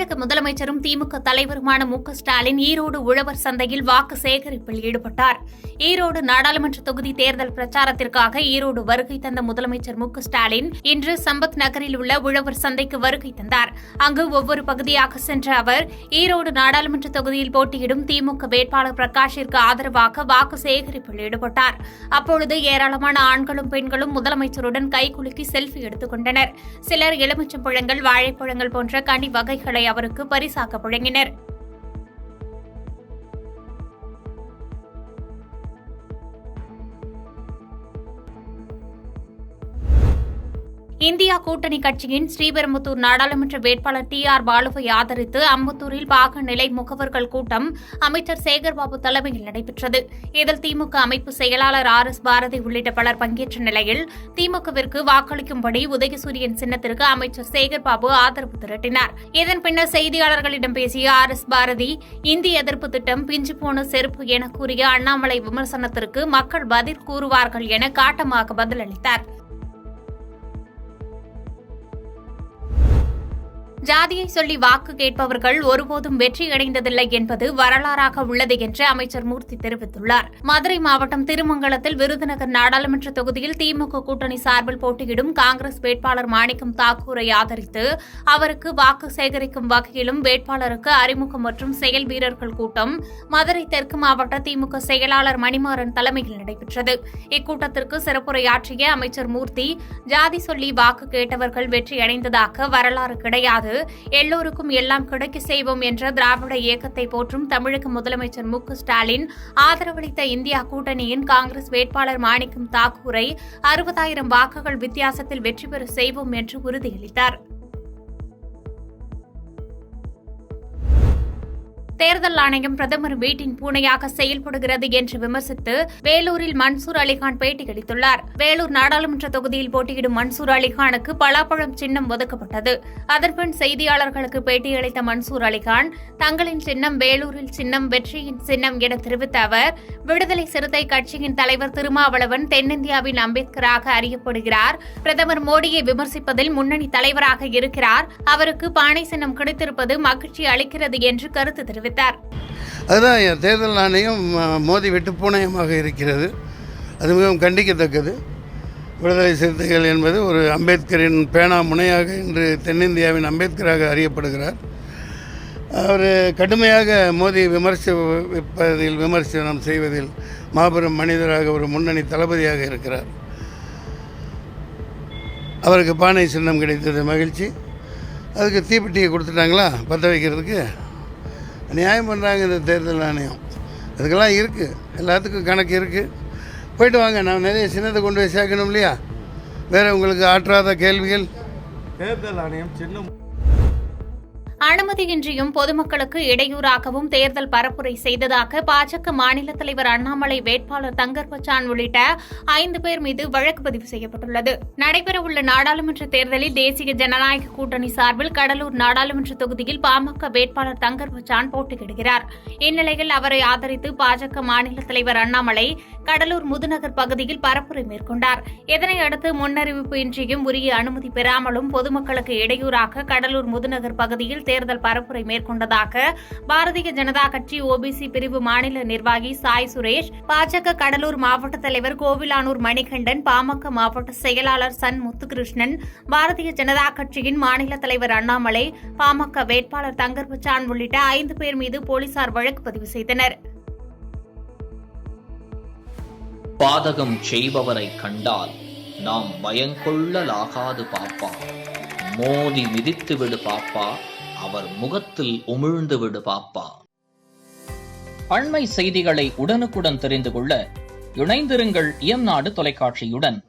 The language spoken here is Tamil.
தமிழக முதலமைச்சரும் திமுக தலைவருமான மு.க.ஸ்டாலின் ஈரோடு உழவர் சந்தையில் வாக்கு சேகரிப்பில் ஈடுபட்டார். ஈரோடு நாடாளுமன்ற தொகுதி தேர்தல் பிரச்சாரத்திற்காக ஈரோடு வருகை தந்த முதலமைச்சர் மு.க.ஸ்டாலின் இன்று சம்பத் நகரில் உள்ள உழவர் சந்தைக்கு வருகை தந்தார். அங்கு ஒவ்வொரு பகுதியாக சென்ற அவர் ஈரோடு நாடாளுமன்ற தொகுதியில் போட்டியிடும் திமுக வேட்பாளர் பிரகாஷிற்கு ஆதரவாக வாக்கு சேகரிப்பில் ஈடுபட்டார். அப்பொழுது ஏராளமான ஆண்களும் பெண்களும் முதலமைச்சருடன் கைகுலுக்கி செல்ஃபி எடுத்துக் கொண்டனர். சிலர் எலுமிச்சம்பழங்கள், வாழைப்பழங்கள் போன்ற கனி வகைகளை அவருக்கு பரிசாக வழங்கினர். இந்தியா கூட்டணி கட்சியின் ஸ்ரீபெரும்புதூர் நாடாளுமன்ற வேட்பாளர் டி.ஆர். பாலுவை ஆதரித்து அம்பத்தூரில் பாக நிலை முகவர்கள் கூட்டம் அமைச்சர் சேகர்பாபு தலைமையில் நடைபெற்றது. இதில் திமுக அமைப்பு செயலாளர் ஆர்.எஸ். பாரதி உள்ளிட்ட பலர் பங்கேற்ற நிலையில் திமுகவிற்கு வாக்களிக்கும்படி உதயசூரியன் சின்னத்திற்கு அமைச்சர் சேகர்பாபு ஆதரவு திரட்டினார். இதன் பின்னர் செய்தியாளர்களிடம் பேசிய ஆர்.எஸ். பாரதி, இந்தி எதிர்ப்பு திட்டம் பிஞ்சு போன செருப்பு என கூறிய அண்ணாமலை விமர்சனத்திற்கு மக்கள் பதில் கூறுவார்கள் என காட்டமாக பதிலளித்தார். ஜாதியை சொல்லி வாக்கு கேட்பவர்கள் ஒருபோதும் வெற்றியடைந்ததில்லை என்பது வரலாறாக உள்ளது என்று அமைச்சர் மூர்த்தி தெரிவித்துள்ளார். மதுரை மாவட்டம் திருமங்கலத்தில் விருதுநகர் நாடாளுமன்ற தொகுதியில் திமுக கூட்டணி சார்பில் போட்டியிடும் காங்கிரஸ் வேட்பாளர் மாணிக்கம் தாக்கூரை ஆதரித்து அவருக்கு வாக்கு சேகரிக்கும் வகையிலும் வேட்பாளருக்கு அறிமுகம் மற்றும் செயல் வீரர்கள் கூட்டம் மதுரை தெற்கு மாவட்ட திமுக செயலாளர் மணிமாறன் தலைமையில் நடைபெற்றது. இக்கூட்டத்திற்கு சிறப்புரையாற்றிய அமைச்சர் மூர்த்தி, ஜாதி சொல்லி வாக்கு கேட்டவர்கள் வெற்றியடைந்ததாக வரலாறு கிடையாது, எல்லோருக்கும் எல்லாம் கிடைக்க செய்வோம் என்ற திராவிட இயக்கத்தை போற்றும் தமிழக முதலமைச்சர் மு.க.ஸ்டாலின் ஆதரவளித்த இந்தியா கூட்டணியின் காங்கிரஸ் வேட்பாளர் மாணிக்கம் தாக்கூரை 60,000 வாக்குகள் வித்தியாசத்தில் வெற்றி பெற செய்வோம் என்று உறுதியளித்தார். தேர்தல் ஆணையம் பிரதமர் வீட்டின் பூனையாக செயல்படுகிறது என்று விமர்சித்து வேலூரில் மன்சூர் அலிகான் பேட்டியளித்துள்ளார். வேலூர் நாடாளுமன்ற தொகுதியில் போட்டியிடும் மன்சூர் அலிகானுக்கு பலாப்பழம் சின்னம் ஒதுக்கப்பட்டது. அதன்பின் செய்தியாளர்களுக்கு பேட்டியளித்த மன்சூர் அலிகான், தங்களின் சின்னம் வேலூரில் சின்னம், வெற்றியின் சின்னம் என தெரிவித்த அவர், விடுதலை சிறுத்தை கட்சியின் தலைவர் திருமாவளவன் தென்னிந்தியாவின் அம்பேத்கராக அறியப்படுகிறார். பிரதமர் மோடியை விமர்சிப்பதில் முன்னணி தலைவராக இருக்கிறார். அவருக்கு பானை சின்னம் கிடைத்திருப்பது மகிழ்ச்சி அளிக்கிறது என்று கருத்து தெரிவித்தார். அதுதான் தேர்தல் ஆணையம் மோதி வெட்டு பூனையமாக இருக்கிறது. அது மிகவும் கண்டிக்கத்தக்கது. விடுதலை சிறுத்தைகள் என்பது ஒரு அம்பேத்கரின் பேனா முனையாக இன்று தென்னிந்தியாவின் அம்பேத்கராக அறியப்படுகிறார். அவர் கடுமையாக மோதி விமர்சனம் செய்வதில் மாபெரும் மனிதராக ஒரு முன்னணி தளபதியாக இருக்கிறார். அவருக்கு பானை சின்னம் கிடைத்தது மகிழ்ச்சி. அதுக்கு தீப்பெட்டியை கொடுத்துட்டாங்களா பற்ற வைக்கிறதுக்கு? நியாயம் பண்ணுறாங்க இந்த தேர்தல் ஆணையம். அதுக்கெல்லாம் இருக்குது, எல்லாத்துக்கும் கணக்கு இருக்குது. போயிட்டு வாங்க, நான் நிறைய சின்னத்தை கொண்டு போய் சேர்க்கணும் இல்லையா? வேறு உங்களுக்கு ஆற்றாத கேள்விகள்? தேர்தல் ஆணையம் சின்னம் அனுமதியின்றியும் பொதுமக்களுக்கு இடையூறாகவும் தேர்தல் பரப்புரை செய்ததாக பாஜக மாநில தலைவர் அண்ணாமலை வேட்பாளர் தங்கர் பச்சான் உள்ளிட்ட 5 பேர் மீது வழக்கு பதிவு செய்யப்பட்டுள்ளது. நடைபெறவுள்ள நாடாளுமன்ற தேர்தலில் தேசிய ஜனநாயக கூட்டணி சார்பில் கடலூர் நாடாளுமன்ற தொகுதியில் பாமக வேட்பாளர் தங்கர் பச்சான் போட்டியிடுகிறார். இந்நிலையில் அவரை ஆதரித்து பாஜக மாநில தலைவர் அண்ணாமலை கடலூர் முதுநகர் பகுதியில் பரப்புரை மேற்கொண்டார். இதனையடுத்து முன்னறிவிப்பு இன்றியும் உரிய அனுமதி பெறாமலும் பொதுமக்களுக்கு இடையூறாக கடலூர் முதுநகர் பகுதியில் தேர்தல் பரப்புரை மேற்கொண்டதாக பாரதிய ஜனதா கட்சி ஓபிசி பிரிவு மாநில நிர்வாகி சாய் சுரேஷ், பாஜக கடலூர் மாவட்ட தலைவர் கோவிலானூர் மணிகண்டன், பாமக மாவட்ட செயலாளர் சன் முத்துகிருஷ்ணன், பாரதிய ஜனதா கட்சியின் மாநில தலைவர் அண்ணாமலை, பாமக வேட்பாளர் தங்கர் பச்சான் உள்ளிட்ட 5 பேர் மீது போலீசார் வழக்கு பதிவு செய்தனர். பாதகம் செய்பவரை கண்டால் நாம் பயங்கொள்ளலாகாது பாப்பா, மோதி மிதித்து விடு பாப்பா, அவர் முகத்தில் உமிழ்ந்து விடு பாப்பா. அண்மை செய்திகளை உடனுக்குடன் தெரிந்து கொள்ள இணைந்திருங்கள் இயம்நாடு தொலைக்காட்சியுடன்.